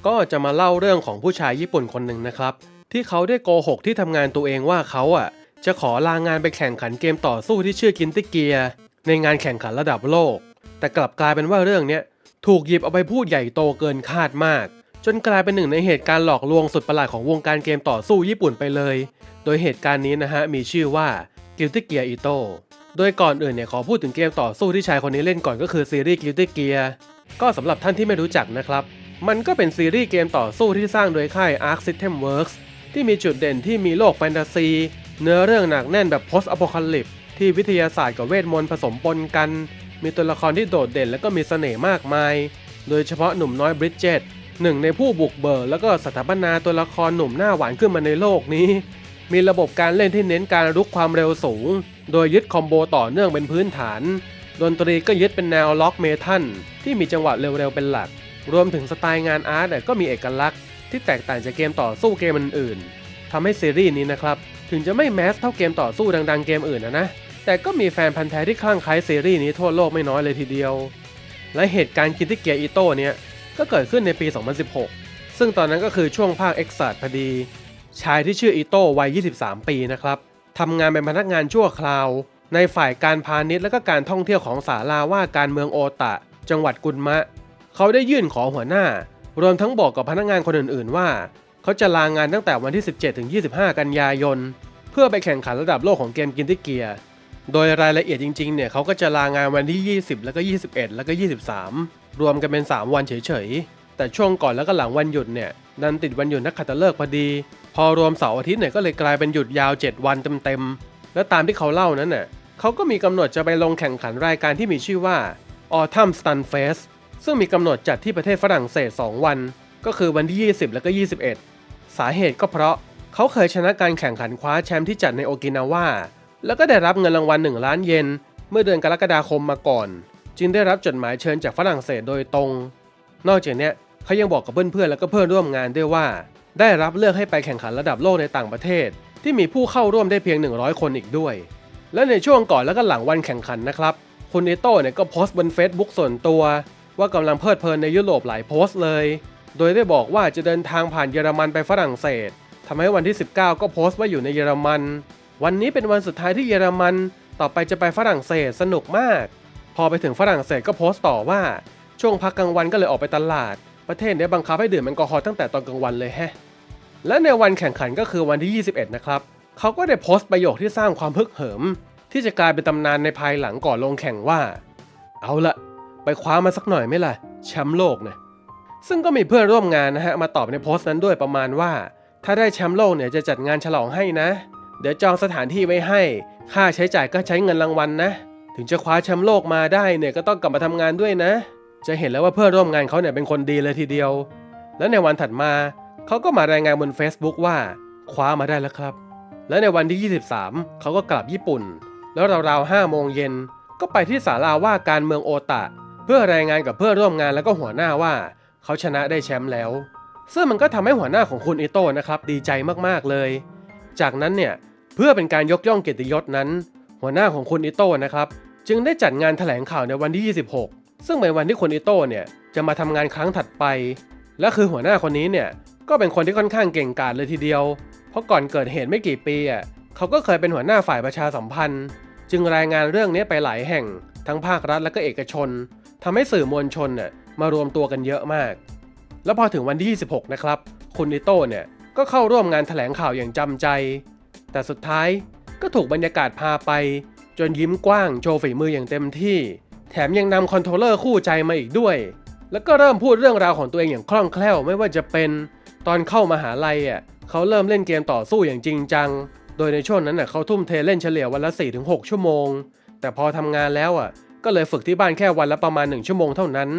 ก็จะมาเล่าเรื่องของผู้ชายญี่ปุ่นคนหนึ่งนะครับที่เขาได้โกหกที่ทำงานตัวเองว่าเขาจะขอลางานไปแข่งขันเกมต่อสู้ที่ชื่อกินติเกียในงานแข่งขันระดับโลกแต่กลับกลายเป็นว่าเรื่องนี้ถูกหยิบเอาไปพูดใหญ่โตเกินคาดมากจนกลายเป็นหนึ่งในเหตุการณ์หลอกลวงสุดประหลาดของวงการเกมต่อสู้ญี่ปุ่นไปเลยโดยเหตุการณ์นี้นะฮะมีชื่อว่ากิลติเกียอิโต้โดยก่อนอื่นเนี่ยขอพูดถึงเกมต่อสู้ที่ชายคนนี้เล่นก่อนก็คือซีรีส์กิลติเกียก็สำหรับท่านที่ไม่รู้จักนะครับมันก็เป็นซีรีส์เกมต่อสู้ที่สร้างโดยค่าย Arc System Works ที่มีจุดเด่นที่มีโลกแฟนตาซีเนื้อเรื่องหนักแน่นแบบ post apocalypse ที่วิทยาศาสตร์กับเวทมนต์ผสมปนกันมีตัวละครที่โดดเด่นและก็มีเสน่ห์มากมายโดยเฉพาะหนุ่มน้อยบริดเจตหนึ่งในผู้บุกเบิกแล้วก็สถาปนาตัวละครหนุ่มหน้าหวานขึ้นมาในโลกนี้มีระบบการเล่นที่เน้นการรุกความเร็วสูงโดยยึดคอมโบต่อเนื่องเป็นพื้นฐานดนตรีก็ยึดเป็นแนวล็อกเมทัลที่มีจังหวะเร็วๆเป็นหลักรวมถึงสไตล์งานอาร์ตก็มีเอกลักษณ์ที่แตกต่างจากเกมต่อสู้เกมอื่นๆทำให้ซีรีส์นี้นะครับถึงจะไม่แมสเท่าเกมต่อสู้ดังๆเกมอื่นนะแต่ก็มีแฟนพันธุ์แท้ที่คลั่งไคล้ซีรีส์นี้ทั่วโลกไม่น้อยเลยทีเดียวและเหตุการณ์กินติเกียอิโต้เนี่ยก็เกิดขึ้นในปี 2016 ซึ่งตอนนั้นก็คือช่วงภาคเอ็กซ์พอดีชายที่ชื่ออิโต้วัย 23 ปีนะครับทำงานเป็นพนักงานชั่วคราวในฝ่ายการพาณิชย์และก็การท่องเที่ยวของศาลาว่าการเมืองโอตะจังหวัดกุนมะเขาได้ยื่นขอหัวหน้ารวมทั้งบอกกับพนักงานคนอื่นๆว่าเขาจะลางานตั้งแต่วันที่ 17-25 กันยายนเพื่อไปแข่งขันระดับโลกของเกมกินติเกียโดยรายละเอียดจริงๆเนี่ยเขาก็จะลางานวันที่ 20 แล้วก็ 21 แล้วก็ 23 รวมกันเป็น 3 วันเฉยๆแต่ช่วงก่อนแล้วก็หลังวันหยุดเนี่ยดันติดวันหยุดนักขัตฤกษ์พอดีพอรวมเสาร์อาทิตย์เนี่ยก็เลยกลายเป็นหยุดยาว 7 วันเต็มๆและตามที่เขาเล่านั้นน่ะเขาก็มีกำหนดจะไปลงแข่งขันรายการที่มีชื่อว่า Autumn Stun Fest ซึ่งมีกำหนดจัดที่ประเทศฝรั่งเศส 2 วันก็คือวันที่ 20 แล้วก็ 21 สาเหตุก็เพราะเขาเคยชนะการแข่งขันคว้าแชมป์ที่จัดในโอกินาวาแล้วก็ได้รับเงินรางวัล1 ล้านเยนเมื่อเดือนกรกฎาคมมาก่อนจึงได้รับจดหมายเชิญจากฝรั่งเศสโดยตรงนอกจากนี้เขายังบอกกับเพื่อนๆแล้วก็เพื่อนร่วมงานด้วยว่าได้รับเลือกให้ไปแข่งขันระดับโลกในต่างประเทศที่มีผู้เข้าร่วมได้เพียง100 คนอีกด้วยและในช่วงก่อนแล้วก็หลังวันแข่งขันนะครับคุณอิโต้เนี่ยก็โพสต์บน Facebook ส่วนตัวว่ากำลังเพลิดเพลินในยุโรปหลายโพสต์เลยโดยได้บอกว่าจะเดินทางผ่านเยอรมันไปฝรั่งเศสทำให้วันที่ 19 ก็โพสต์ว่าอยู่ในเยอรมันวันนี้เป็นวันสุดท้ายที่เยอรมันต่อไปจะไปฝรั่งเศสสนุกมากพอไปถึงฝรั่งเศสก็โพสต์ต่อว่าช่วงพักกลางวันก็เลยออกไปตลาดประเทศนี้บังคับให้ดื่มแอลกอฮอล์ตั้งแต่ตอนกลางวันเลยแฮะและในวันแข่งขันก็คือวันที่ 21 นะครับเขาก็ได้โพสต์ประโยคที่สร้างความฮึกเหิมที่จะกลายเป็นตำนานในภายหลังก่อนลงแข่งว่าเอาละไปคว้ามาสักหน่อยไหมล่ะแชมป์โลกเนี่ยซึ่งก็มีเพื่อนร่วมงานนะฮะมาตอบในโพสต์นั้นด้วยประมาณว่าถ้าได้แชมป์โลกเนี่ยจะจัดงานฉลองให้นะเดี๋ยวจองสถานที่ไว้ให้ค่าใช้จ่ายก็ใช้เงินรางวัลนะถึงจะคว้าแชมป์โลกมาได้เนี่ยก็ต้องกลับมาทำงานด้วยนะจะเห็นแล้วว่าเพื่อนร่วมงานเขาเนี่ยเป็นคนดีเลยทีเดียวและในวันถัดมาเขาก็มารายงานบน Facebook ว่าคว้ามาได้แล้วครับและในวันที่ 23 เขาก็กลับญี่ปุ่นแล้วราวๆ 5 โมงเย็นก็ไปที่ศาลาว่าการเมืองโอตะเพื่อรายงานกับเพื่อนร่วมงานแล้วก็หัวหน้าว่าเขาชนะได้แชมป์แล้วซึ่งมันก็ทำให้หัวหน้าของคุณอิโต้นะครับดีใจมากๆเลยจากนั้นเนี่ยเพื่อเป็นการยกย่องเกียรติยศนั้นหัวหน้าของคุณอิโต้นะครับจึงได้จัดงานแถลงข่าวในวันที่ 26 ซึ่งเป็นวันที่คุณอิโต้เนี่ยจะมาทำงานครั้งถัดไปและคือหัวหน้าคนนี้เนี่ยก็เป็นคนที่ค่อนข้างเก่งกาจเลยทีเดียวเพราะก่อนเกิดเหตุไม่กี่ปีเขาก็เคยเป็นหัวหน้าฝ่ายประชาสัมพันธ์จึงรายงานเรื่องนี้ไปหลายแห่งทั้งภาครัฐและก็เอกชนทำให้สื่อมวลชนมารวมตัวกันเยอะมากแล้วพอถึงวันที่ 26 นะครับคุณอิโต้เนี่ยก็เข้าร่วมงานแถลงข่าวอย่างจำใจแต่สุดท้ายก็ถูกบรรยากาศพาไปจนยิ้มกว้างโชว์ฝีมืออย่างเต็มที่แถมยังนำคอนโทรลเลอร์คู่ใจมาอีกด้วยแล้วก็เริ่มพูดเรื่องราวของตัวเองอย่างคล่องแคล่วไม่ว่าจะเป็นตอนเข้ามหาลัยเขาเริ่มเล่นเกมต่อสู้อย่างจริงจังโดยในช่วงนั้นเขาทุ่มเทเล่นเฉลี่ยวันละ 4-6 ชั่วโมงแต่พอทำงานแล้วก็เลยฝึกที่บ้านแค่วันละประมาณ1 ชั่วโมงเท่านั้น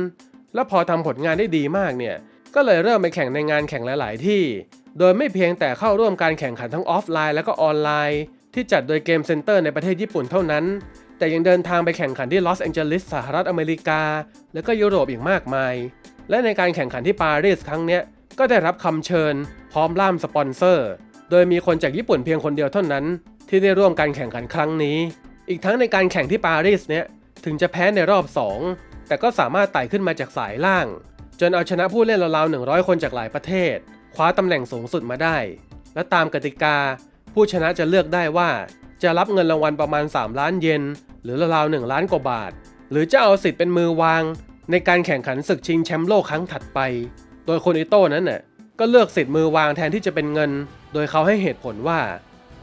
แล้วพอทำผลงานได้ดีมากเนี่ยก็เลยเริ่มไปแข่งในงานแข่งหลายๆที่โดยไม่เพียงแต่เข้าร่วมการแข่งขันทั้งออฟไลน์และก็ออนไลน์ที่จัดโดยเกมเซ็นเตอร์ในประเทศญี่ปุ่นเท่านั้นแต่ยังเดินทางไปแข่งขันที่ลอสแองเจลิสสหรัฐอเมริกาและก็ยุโรปอีกมากมายและในการแข่งขันที่ปารีสครั้งเนี้ยก็ได้รับคำเชิญพร้อมล่ามสปอนเซอร์โดยมีคนจากญี่ปุ่นเพียงคนเดียวเท่านั้นที่ได้ร่วมการแข่งขันครั้งนี้อีกทั้งในการแข่งที่ปารีสเนี้ยถึงจะแพ้ในรอบ2แต่ก็สามารถไต่ขึ้นมาจากสายล่าง จนเอาชนะผู้เล่นราวๆ100 คนจากหลายประเทศคว้าตำแหน่งสูงสุดมาได้และตามกติกาผู้ชนะจะเลือกได้ว่าจะรับเงินรางวัลประมาณ3 ล้านเยนหรือราวๆ1 ล้านกว่าบาทหรือจะเอาสิทธิ์เป็นมือวางในการแข่งขันศึกชิงแชมป์โลกครั้งถัดไปโดยคุณอิโต้นั้นน่ะก็เลือกสิทธิ์มือวางแทนที่จะเป็นเงินโดยเขาให้เหตุผลว่า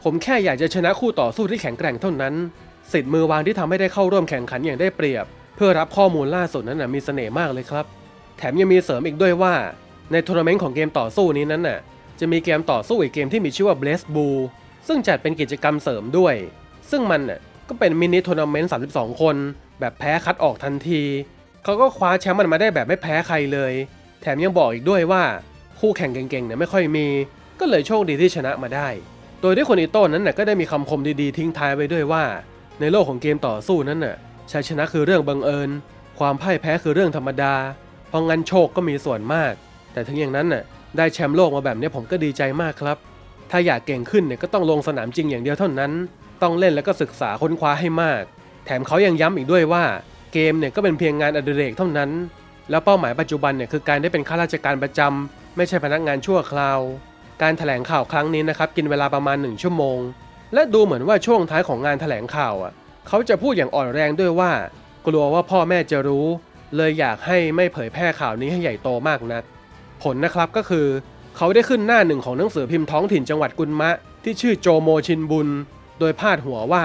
ผมแค่อยากจะชนะคู่ต่อสู้ที่แข็งแกร่งเท่านั้นสิทธิ์มือวางที่ทำให้ได้เข้าร่วมแข่งขันอย่างได้เปรียบเพื่อรับข้อมูลล่าสุดนั้นน่ะมีเสน่ห์มากเลยครับแถมยังมีเสริมอีกด้วยว่าในทัวร์นาเมนต์ของเกมต่อสู้นี้นั้นน่ะจะมีเกมต่อสู้อีกเกมที่มีชื่อว่า Blaze Blue ซึ่งจัดเป็นกิจกรรมเสริมด้วยซึ่งมันน่ะก็เป็นมินิทัวร์นาเมนต์32 คนแบบแพ้คัดออกทันทีเขาก็คว้าแชมป์มันมาได้แบบไม่แพ้ใครเลยแถมยังบอกอีกด้วยว่าคู่แข่งเก่งๆเนี่ยไม่ค่อยมีก็เลยโชคดีที่ชนะมาได้โดยที่คนอิโต้นั้นน่ะก็ได้มีคำคมดีๆทิ้งท้ายไว้ด้วยว่าในโลกของเกมต่อสู้นั้นน่ะชัยชนะคือเรื่องบังเอิญความพ่ายแพ้คือเรื่องธรรมดาเพราะงั้นโชคก็มีส่วนมากแต่ถึงอย่างนั้นน่ะได้แชมป์โลกมาแบบนี้ผมก็ดีใจมากครับถ้าอยากเก่งขึ้นเนี่ยก็ต้องลงสนามจริงอย่างเดียวเท่านั้นต้องเล่นแล้วก็ศึกษาค้นคว้าให้มากแถมเขายังย้ำอีกด้วยว่าเกมเนี่ยก็เป็นเพียงงานอดิเรกเท่านั้นแล้วเป้าหมายปัจจุบันเนี่ยคือการได้เป็นข้าราชการประจำไม่ใช่พนักงานชั่วคราวการแถลงข่าวครั้งนี้นะครับกินเวลาประมาณ1 ชั่วโมงและดูเหมือนว่าช่วงท้ายของงานแถลงข่าวเขาจะพูดอย่างอ่อนแรงด้วยว่ากลัวว่าพ่อแม่จะรู้เลยอยากให้ไม่เผยแพร่ข่าวนี้ให้ใหญ่โตมากนักผลนะครับก็คือเขาได้ขึ้นหน้าหนึ่งของหนังสือพิมพ์ท้องถิ่นจังหวัดกุนมะที่ชื่อโจโมชินบุนโดยพาดหัวว่า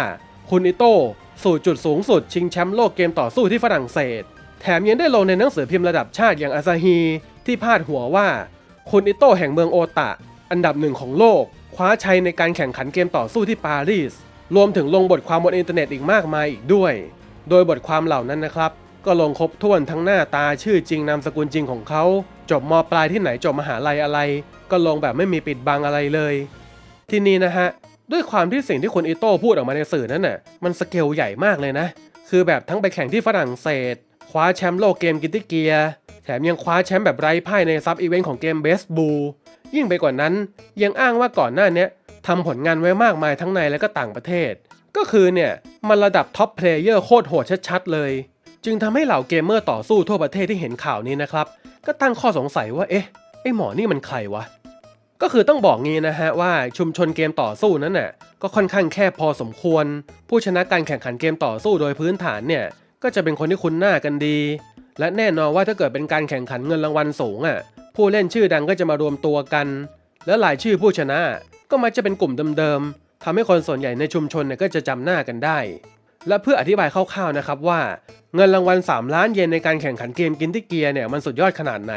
คุณอิโต้สู่จุดสูงสุดชิงแชมป์โลกเกมต่อสู้ที่ฝรั่งเศสแถมยังได้ลงในหนังสือพิมพ์ระดับชาติอย่างอาซาฮีที่พาดหัวว่าคุณอิโต้แห่งเมืองโอตะอันดับ1ของโลกคว้าชัยในการแข่งขันเกมต่อสู้ที่ปารีสรวมถึงลงบทความบนอินเทอร์เน็ตอีกมากมายอีกด้วยโดยบทความเหล่านั้นนะครับก็ลงครบถ้วนทั้งหน้าตาชื่อจริงนามสกุลจริงของเขาจบม.ปลายที่ไหนจบมหาลัยอะไรก็ลงแบบไม่มีปิดบังอะไรเลยทีนี้นะฮะด้วยความที่สิ่งที่คุณอิโต้พูดออกมาในสื่อนั้นน่ะมันสเกลใหญ่มากเลยนะคือแบบทั้งไปแข่งที่ฝรั่งเศสคว้าแชมป์โลกเกมกินติเกียแถมยังคว้าแชมป์แบบไร้พ่ายในซับอีเวนต์ของเกมเบสบูยิ่งไปกว่านั้นยังอ้างว่าก่อนหน้านี้ทำผลงานไว้มากมายทั้งในและก็ต่างประเทศก็คือเนี่ยมันระดับท็อปเพลเยอร์โคตรโหดชัดๆเลยจึงทำให้เหล่าเกมเมอร์ต่อสู้ทั่วประเทศที่เห็นข่าวนี้นะครับก็ตั้งข้อสงสัยว่าเอ๊ะไอ้หมอนี่มันใครวะก็คือต้องบอกงี้นะฮะว่าชุมชนเกมต่อสู้นั้นน่ะก็ค่อนข้างแคบพอสมควรผู้ชนะการแข่งขันเกมต่อสู้โดยพื้นฐานเนี่ยก็จะเป็นคนที่คุ้นหน้ากันดีและแน่นอนว่าถ้าเกิดเป็นการแข่งขันเงินรางวัลสูงผู้เล่นชื่อดังก็จะมารวมตัวกันและรายชื่อผู้ชนะก็มักจะเป็นกลุ่มเดิมๆทำให้คนส่วนใหญ่ในชุมชนเนี่ยก็จะจำหน้ากันได้และเพื่ออธิบายคร่าวๆนะครับว่าเงินรางวัล3 ล้านเยนในการแข่งขันเกมกินติเกียเนี่ยมันสุดยอดขนาดไหน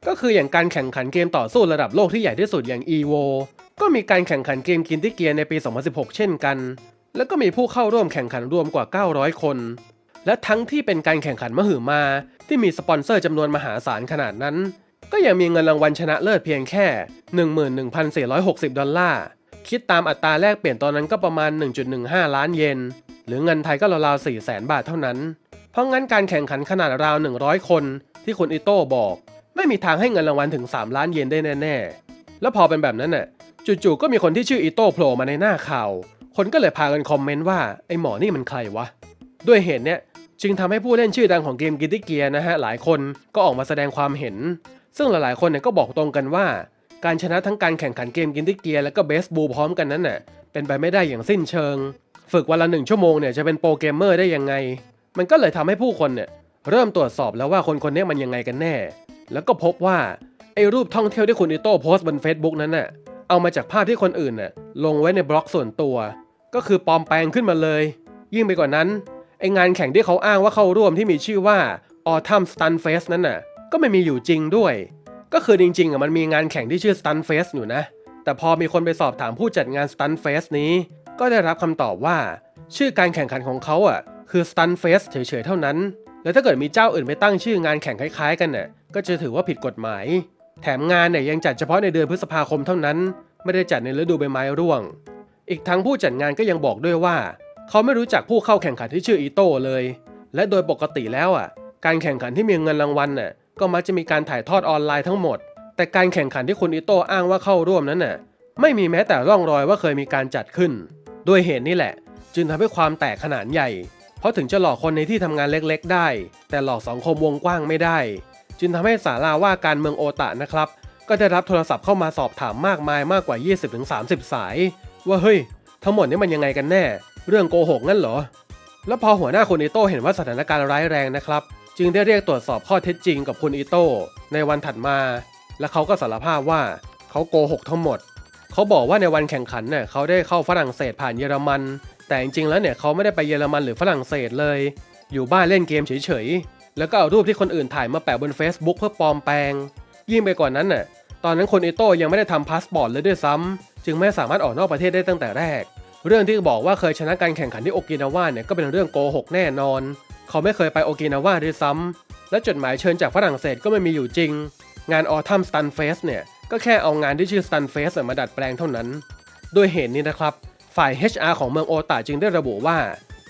ก็คืออย่างการแข่งขันเกมต่อสู้ระดับโลกที่ใหญ่ที่สุดอย่าง EVO ก็มีการแข่งขันเกมกินติเกียในปี 2016 เช่นกันแล้วก็มีผู้เข้าร่วมแข่งขันรวมกว่า900 คนและทั้งที่เป็นการแข่งขันมหึมาที่มีสปอนเซอร์จำนวนมหาศาลขนาดนั้นก็ยังมีเงินรางวัลชนะเลิศเพียงแค่ 11,460 ดอลลาร์คิดตามอัตราแลกเปลี่ยนตอนนั้นก็ประมาณ 1.15 ล้านเยนหรือเงินไทยก็ราวๆ 400,000 บาทเท่านั้นเพราะงั้นการแข่งขันขนาดราว100 คนที่คุณอิโต้บอกไม่มีทางให้เงินรางวัลถึง3 ล้านเยนได้แน่ๆแล้วพอเป็นแบบนั้นน่ะจู่ๆก็มีคนที่ชื่ออิโต้โผล่มาในหน้าข่าวคนก็เลยพากันคอมเมนต์ว่าไอ้หมอนี่มันใครวะด้วยเหตุเนี้ยจึงทำให้ผู้เล่นชื่อดังของเกมกินติเกียนะฮะหลายคนก็ออกมาแสดงความเห็นซึ่งหลายๆคนเนี่ยก็บอกตรงกันว่าการชนะทั้งการแข่งขันเกมกินติเกียและก็เบสบูพร้อมกันนั้นน่ะเป็นไปไม่ได้อย่างสิ้นเชิงฝึกวันละ1 ชั่วโมงเนี่ยจะเป็นโปรเกมเมอร์ได้ยังไงมันก็เลยทำให้ผู้คนเนี่ยเริ่มตรวจสอบแล้วว่าคนนี้มันยังไงกันแน่แล้วก็พบว่าไอ้รูปท่องเที่ยวที่คุณอิโต้โพสต์บน Facebook นั้นน่ะเอามาจากภาพที่คนอื่นน่ะลงไว้ในบล็อกส่วนตัวก็คือปลอมแปลงขึ้นมาเลยยิ่งไปกว่านั้นไองานแข่งที่เขาอ้างว่าเข้าร่วมที่มีชื่อว่า Autumn Stunt Fest นั้นน่ะก็ไม่มีอยู่จริงด้วยก็คือจริงๆมันมีงานแข่งที่ชื่อ Stunt Fest อยู่นะแต่พอมีคนไปสอบถามผู้จัดงาน Stunt Fest นี้ก็ได้รับคำตอบว่าชื่อการแข่งขันของเขาคือ Stunt Fest เฉยๆเท่านั้นแล้วถ้าเกิดมีเจ้าอื่นไปตั้งชื่องานแข่งคล้ายๆกันน่ะก็จะถือว่าผิดกฎหมายแถมงานเนี่ยยังจัดเฉพาะในเดือนพฤษภาคมเท่านั้นไม่ได้จัดในฤดูใบไม้ร่วงอีกทั้งผู้จัดงานก็ยังบอกด้วยว่าเขาไม่รู้จักผู้เข้าแข่งขันที่ชื่ออิโต้เลยและโดยปกติแล้วการแข่งขันที่มีเงินรางวัลก็มักจะมีการถ่ายทอดออนไลน์ทั้งหมดแต่การแข่งขันที่คุณอิโต้อ้างว่าเข้าร่วมนั้นไม่มีแม้แต่ร่องรอยว่าเคยมีการจัดขึ้นด้วยเหตุนี้แหละจึงทำให้ความแตกขนาดใหญ่เพราะถึงจะหลอกคนในที่ทำงานเล็กๆได้แต่หลอกสังคมวงกว้างไม่ได้ จึงทำให้ศาลาว่าการเมืองโอตะนะครับก็ได้รับโทรศัพท์เข้ามาสอบถามมากมายมากกว่า 20-30 สายว่าเฮ้ยทั้งหมดนี้มันยังไงกันแน่เรื่องโกหกงั้นเหรอแล้วพอหัวหน้าคุณอิโต้เห็นว่าสถานการณ์ร้ายแรงนะครับจึงได้เรียกตรวจสอบข้อเท็จจริงกับคุณอิโต้ในวันถัดมาและเขาก็สารภาพว่าเขาโกหกทั้งหมดเขาบอกว่าในวันแข่งขันเนี่ยเขาได้เข้าฝรั่งเศสผ่านเยอรมันแต่จริงๆแล้วเนี่ยเขาไม่ได้ไปเยอรมันหรือฝรั่งเศสเลยอยู่บ้านเล่นเกมเฉยๆแล้วก็เอารูปที่คนอื่นถ่ายมาแปะบน Facebook เพื่อปลอมแปลงยิ่งไปกว่านั้นน่ะตอนนั้นคุณอิโต้ยังไม่ได้ทำพาสปอร์ตเลยด้วยซ้ำจึงไม่สามารถออกนอกประเทศได้ตั้งแต่แรกเรื่องที่บอกว่าเคยชนะการแข่งขันที่โอกินาวาเนี่ยก็เป็นเรื่องโกหกแน่นอนเขาไม่เคยไปโอกินาวาด้วยซ้ำและจดหมายเชิญจากฝรั่งเศสก็ไม่มีอยู่จริงงาน Autumn Stan Fest เนี่ยก็แค่เอางานที่ชื่อ Stan Fest มาดัดแปลงเท่านั้นด้วยเหตุนี้นะครับฝ่าย HR ของเมืองโอตะจึงได้ระบุว่า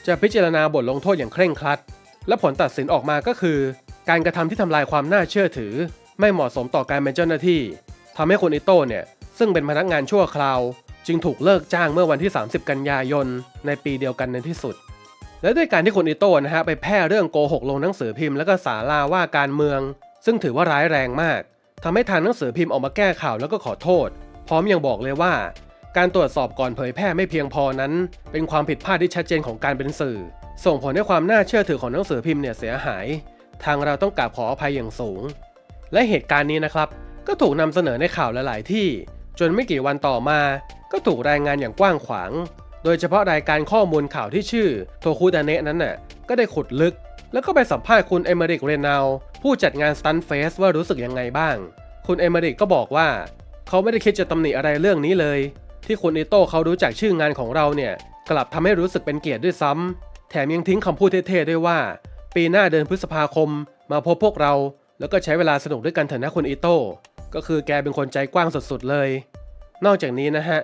จะพิจารณาบทลงโทษอย่างเคร่งครัดและผลตัดสินออกมาก็คือการกระทำที่ทำลายความน่าเชื่อถือไม่เหมาะสมต่อการเป็นเจ้าหน้าที่ทำให้คุณอิโต้เนี่ยซึ่งเป็นพนักงานชั่วคราวจึงถูกเลิกจ้างเมื่อวันที่ 30 กันยายนในปีเดียวกันในที่สุดและด้วยการที่คุณอิโต้นะฮะไปแพร่เรื่องโกหกลงหนังสือพิมพ์และก็ศาลาว่าการเมืองซึ่งถือว่าร้ายแรงมากทำให้ทางหนังสือพิมพ์ออกมาแก้ข่าวแล้วก็ขอโทษพร้อมยังบอกเลยว่าการตรวจสอบก่อนเผยแพร่ไม่เพียงพอนั้นเป็นความผิดพลาดที่ชัดเจนของการเป็นสื่อส่งผลให้ความน่าเชื่อถือของหนังสือพิมพ์เนี่ยเสียหายทางเราต้องกราบขออภัยอย่างสูงและเหตุการณ์นี้นะครับก็ถูกนำเสนอในข่าวหลายๆที่จนไม่กี่วันต่อมาก็ถูกรายงานอย่างกว้างขวางโดยเฉพาะรายการข้อมูลข่าวที่ชื่อโทคุดาเนะนั้นน่ะก็ได้ขุดลึกแล้วก็ไปสัมภาษณ์คุณเอเมริกเรนัลผู้จัดงาน Stunt Fest ว่ารู้สึกยังไงบ้างคุณเอเมริกก็บอกว่าเขาไม่ได้คิดจะตำหนิอะไรเรื่องนี้เลยที่คุณอิโต้เขารู้จักชื่องานของเราเนี่ยกลับทำให้รู้สึกเป็นเกียรติด้วยซ้ำแถมยังทิ้งคำพูดเท่ๆด้วยว่าปีหน้าเดือนพฤษภาคมมาพบพวกเราแล้วก็ใช้เวลาสนุกด้วยกันเถอะนะคุณอิโต้ก็คือแกเป็นคนใจกว้างสุดๆเลยนอกจากนี้นะฮะ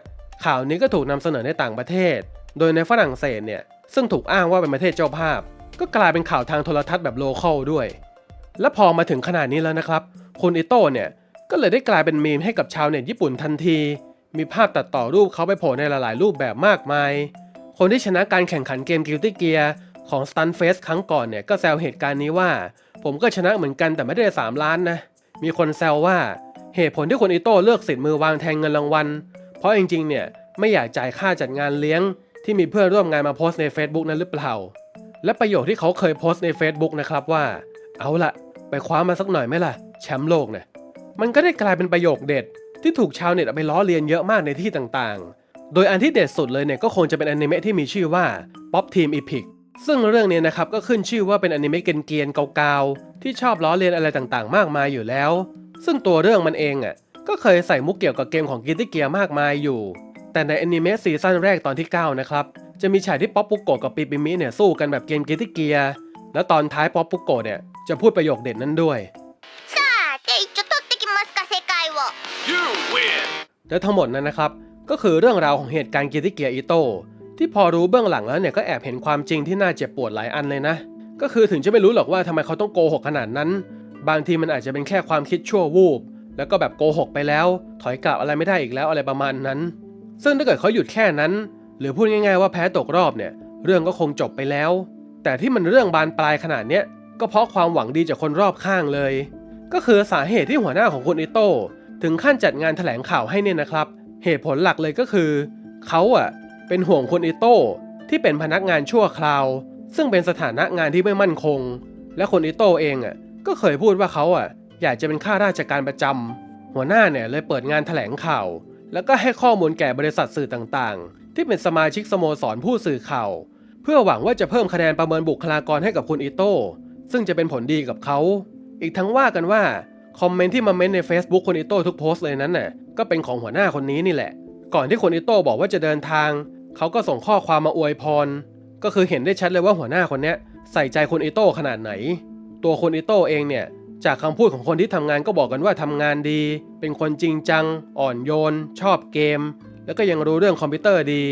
ข่าวนี้ก็ถูกนำเสนอในต่างประเทศโดยในฝรั่งเศสเนี่ยซึ่งถูกอ้างว่าเป็นประเทศเจ้าภาพก็กลายเป็นข่าวทางโทรทัศน์แบบโลคอลด้วยและพอมาถึงขนาดนี้แล้วนะครับคุณอิโต้เนี่ยก็เลยได้กลายเป็นมีมให้กับชาวเน็ตญี่ปุ่นทันทีมีภาพตัดต่อรูปเขาไปโผล่ในหลายๆรูปแบบมากมายคนที่ชนะการแข่งขันเกม Guilty Gear ของ Stunt Fest ครั้งก่อนเนี่ยก็แซวเหตุการณ์นี้ว่าผมก็ชนะเหมือนกันแต่ไม่ได้3 ล้านนะมีคนแซวว่าเหตุผลที่คุณอิโต้เลือกสิทธิ์มือวางแทนเงินรางวัลเพราะจริงๆเนี่ยไม่อยากจ่ายค่าจัดงานเลี้ยงที่มีเพื่อนร่วมงานมาโพสต์ใน Facebook นั้นหรือเปล่าและประโยคที่เขาเคยโพสต์ใน Facebook นะครับว่าเอาล่ะไปคว้ามาสักหน่อยไหมล่ะแชมป์โลกเนี่ยมันก็ได้กลายเป็นประโยคเด็ดที่ถูกชาวเน็ตเอาไปล้อเลียนเยอะมากในที่ต่างๆโดยอันที่เด็ดสุดเลยเนี่ยก็คงจะเป็นอนิเมะที่มีชื่อว่า Pop Team Epic ซึ่งเรื่องนี้นะครับก็ขึ้นชื่อว่าเป็นอนิเมะเกรียนๆเก่าๆที่ชอบล้อเลียนอะไรต่างๆมากมายอยู่แล้วซึ่งตัวเรื่องมันเองอ่ะก็เคยใส่มุกเกี่ยวกับเกมของ Guilty Gear มากมายอยู่แต่ในอนิเมะซีซั่นแรกตอนที่9นะครับจะมีฉากที่ป๊อปปุโกะกับปิปิมิเนี่ยสู้กันแบบเกม Guilty Gear แล้วตอนท้ายป๊อปปุโกะเนี่ยจะพูดประโยคเด็ดนั้นด้วยและทั้งหมดนั้นนะครับก็คือเรื่องราวของเหตุการณ์Guilty Gear Itoที่พอรู้เบื้องหลังแล้วเนี่ยก็แอบเห็นความจริงที่น่าเจ็บปวดหลายอันเลยนะก็คือถึงจะไม่รู้หรอกว่าทำไมเขาต้องโกหกขนาดนั้นบางทีมันอาจจะเป็นแค่ความคิดชั่ววูบแล้วก็แบบโกหกไปแล้วถอยกลับอะไรไม่ได้อีกแล้วอะไรประมาณนั้นซึ่งถ้าเกิดเขาหยุดแค่นั้นหรือพูดง่ายๆว่าแพ้ตกรอบเนี่ยเรื่องก็คงจบไปแล้วแต่ที่มันเรื่องบานปลายขนาดเนี้ยก็เพราะความหวังดีจากคนรอบข้างเลยก็คือสาเหตุที่หัวหน้าของคุณอิโต้ถึงขั้นจัดงานแถลงข่าวให้เนี่ยนะครับเหตุผลหลักเลยก็คือเขาเป็นห่วงคุณอิโต้ที่เป็นพนักงานชั่วคราวซึ่งเป็นสถานะงานที่ไม่มั่นคงและคุณอิโต้เองก็เคยพูดว่าเขาอยากจะเป็นข้าราชการประจำหัวหน้าเนี่ยเลยเปิดงานแถลงข่าวแล้วก็ให้ข้อมูลแก่บริษัทสื่อต่างๆที่เป็นสมาชิกสโมสรผู้สื่อข่าวเพื่อหวังว่าจะเพิ่มคะแนนประเมินบุคลากรให้กับคุณอิโต้ซึ่งจะเป็นผลดีกับเขาอีกทั้งว่ากันว่าคอมเมนต์ที่มาเม้นใน Facebook คุณอิโต้ทุกโพสต์เลยนั้นก็เป็นของหัวหน้าคนนี้นี่แหละก่อนที่คุณอิโต้บอกว่าจะเดินทางเขาก็ส่งข้อความมาอวยพรก็คือเห็นได้ชัดเลยว่าหัวหน้าคนนี้ใส่ใจคุณอิโต้ขนาดไหนตัวคุณอิโต้เองเนี่ยจากคำพูดของคนที่ทำงานก็บอกกันว่าทำงานดีเป็นคนจริงจังอ่อนโยนชอบเกมแล้วก็ยังรู้เรื่องคอมพิวเตอร์ดี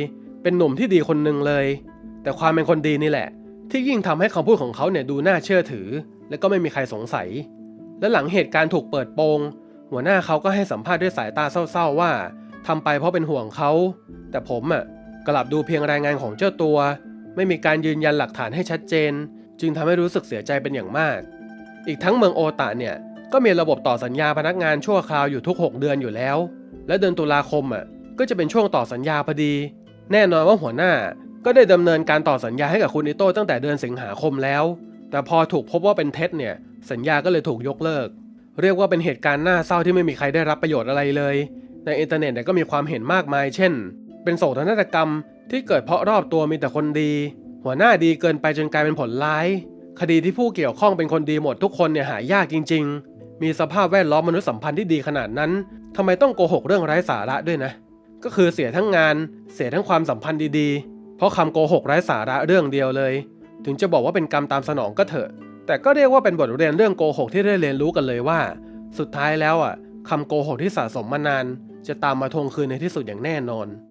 เป็นหนุ่มที่ดีคนหนึ่งเลยแต่ความเป็นคนดีนี่แหละที่ยิ่งทำให้คำพูดของเขาเนี่ยดูน่าเชื่อถือและก็ไม่มีใครสงสัยและหลังเหตุการณ์ถูกเปิดโปงหัวหน้าเขาก็ให้สัมภาษณ์ด้วยสายตาเศร้าๆว่าทำไปเพราะเป็นห่วงเขาแต่ผมกลับดูเพียงรายงานของเจ้าตัวไม่มีการยืนยันหลักฐานให้ชัดเจนจึงทำให้รู้สึกเสียใจเป็นอย่างมากอีกทั้งเมืองโอตะเนี่ย ก็มีระบบต่อสัญญาพนักงานชั่วคราวอยู่ทุก6 เดือนอยู่แล้วและเดือนตุลาคมก็จะเป็นช่วงต่อสัญญาพอดีแน่นอนว่าหัวหน้าก็ได้ดำเนินการต่อสัญญาให้กับคุณอิโต้ตั้งแต่เดือนสิงหาคมแล้วแต่พอถูกพบว่าเป็นเท็จเนี่ยสัญญาก็เลยถูกยกเลิกเรียกว่าเป็นเหตุการณ์น่าเศร้าที่ไม่มีใครได้รับประโยชน์อะไรเลยในอินเทอร์เน็ตก็มีความเห็นมากมายเช่นเป็นโศกนาฏกรรมที่เกิดเพราะรอบตัวมีแต่คนดีหัวหน้าดีเกินไปจนกลายเป็นผลร้ายคดีที่ผู้เกี่ยวข้องเป็นคนดีหมดทุกคนหายากจริงๆมีสภาพแวดล้อมมนุษยสัมพันธ์ที่ดีขนาดนั้นทำไมต้องโกหกเรื่องไร้สาระด้วยนะก็คือเสียทั้งงานเสียทั้งความสัมพันธ์ดีๆเพราะคำโกหกไร้สาระเรื่องเดียวเลยถึงจะบอกว่าเป็นกรรมตามสนองก็เถอะแต่ก็เรียกว่าเป็นบทเรียนเรื่องโกหกที่ได้เรียนรู้กันเลยว่าสุดท้ายแล้วคำโกหกที่สะสมมานานจะตามมาทวงคืนในที่สุดอย่างแน่นอน